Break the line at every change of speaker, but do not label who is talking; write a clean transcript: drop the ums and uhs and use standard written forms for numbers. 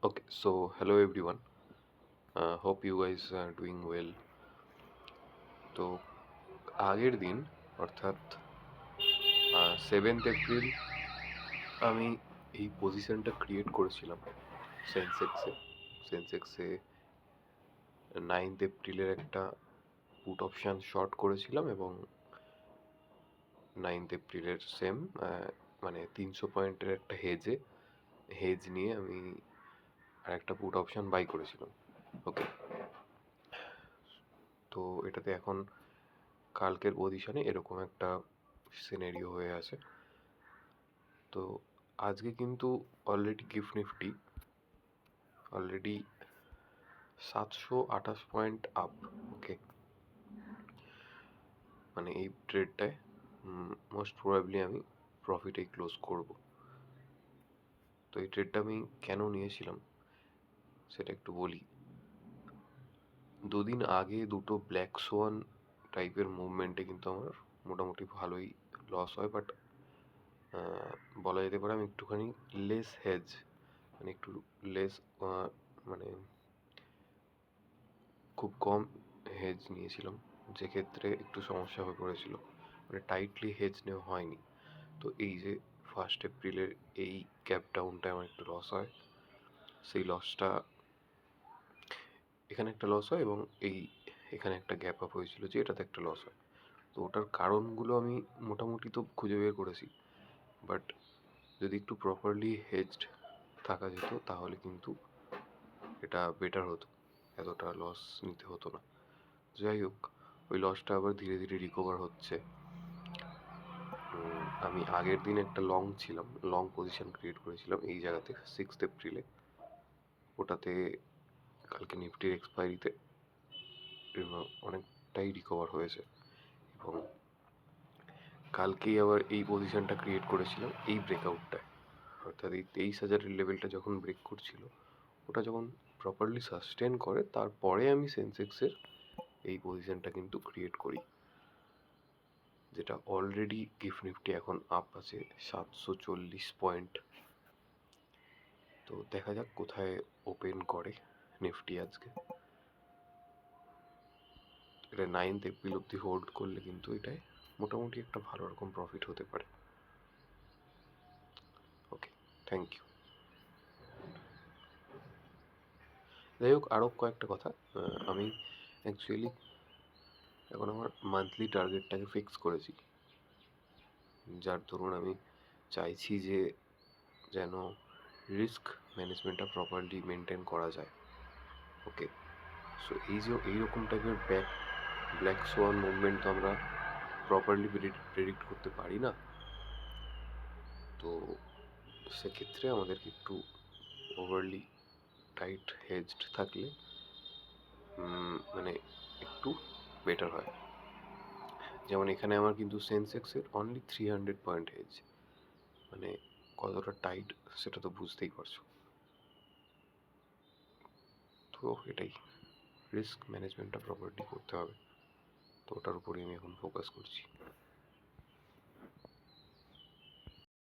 Okay, so hello everyone. Hope you guys are doing well. তো আগের দিন অর্থাৎ 7th এপ্রিল আমি এই পজিশনটা ক্রিয়েট করেছিলাম সেন্সেক্সে সেন্সেক্সে 9th এপ্রিলের একটা পুট অপশান শর্ট করেছিলাম এবং 9th এপ্রিলের সেম মানে 300 পয়েন্টের একটা হেজ নিয়ে আমি আর একটা পুট অপশান বাই করেছিলাম। ওকে, তো এটাতে এখন কালকের পজিশনে এরকম একটা সিনারিও হয়ে আছে। তো আজকে কিন্তু already gift Nifty already 728 point up. Okay, মানে এই ট্রেডটায় মোস্ট প্রবাবলি আমি প্রফিটেই ক্লোজ করব। তো এই ট্রেডটা আমি কেন নিয়েছিলাম সেটা একটু বলি। দুদিন আগে দুটো ব্ল্যাক সোয়ান টাইপের মুভমেন্টে কিন্তু আমার মোটামুটি ভালোই লস হয়, বাট বলা যেতে পারে আমি একটুখানি লেস হেজ, মানে একটু লেস, মানে খুব কম হেজ নিয়েছিলাম, যে ক্ষেত্রে একটু সমস্যা হয়ে পড়েছিল, মানে টাইটলি হেজ নেওয়া হয়নি। তো এই যে 1 এপ্রিলের এই গ্যাপ ডাউনটায় আমার একটু লস হয়, সেই লসটা এখানে একটা লস হয় এবং এখানে একটা গ্যাপ আপ হয়েছিল যে এটাতে একটা লস হয়। তো ওটার কারণগুলো আমি মোটামুটি তো খুঁজে বের করেছি, বাট যদি একটু প্রপারলি হেজড থাকা যেত তাহলে কিন্তু এটা বেটার হতো, এতটা লস নিতে হতো না। যাই হোক, ওই লসটা আবার ধীরে ধীরে রিকভার হচ্ছে। আমি আগের দিন একটা লং পজিশন ক্রিয়েট করেছিলাম এই জায়গাতে 6th এপ্রিলে। ওটাতে কালকে নিফটির এক্সপায়ারিতে অনেকটাই রিকভার হয়েছে এবং কালকেই আবার এই পজিশনটা ক্রিয়েট করেছিলাম এই ব্রেকআউটটায়, অর্থাৎ এই 23,000-এর লেভেলটা যখন ব্রেক করছিল, ওটা যখন প্রপারলি সাস্টেন করে তারপরে আমি সেন্সেক্সের এই পজিশনটা কিন্তু ক্রিয়েট করি, যেটা অলরেডি গিফট নিফটি এখন আপ আছে 740 পয়েন্ট। তো দেখা যাক কোথায় ওপেন করে নিফটি আজকে। এটা 9th এপ্রিল অব্দি হোল্ড করলে কিন্তু এটায় মোটামুটি একটা ভালো রকম প্রফিট হতে পারে। ওকে, থ্যাংক ইউ। যাই হোক, আরও কয়েকটা কথা। আমি অ্যাকচুয়ালি এখন আমার মান্থলি টার্গেটটাকে ফিক্স করেছি, যার দরুন আমি চাইছি যে যেন রিস্ক ম্যানেজমেন্টটা প্রপারলি মেনটেন করা যায়। ওকে, সো এই যে এইরকম টাইপের ব্ল্যাক সোয়ান মুভমেন্ট তো আমরা প্রপারলি প্রেডিক্ট করতে পারি না। তো সেক্ষেত্রে আমাদেরকে একটু ওভারলি টাইট হেজড থাকলে মানে একটু বেটার হয়। যেমন এখানে আমার কিন্তু সেন্সেক্সের অনলি 300 পয়েন্ট হেজ, মানে কতটা টাইট সেটা তো বুঝতেই পারছো। তো এটাই, রিস্ক ম্যানেজমেন্টটা প্রপারলি করতে হবে, তো ওটার উপরেই আমি এখন ফোকাস করছি।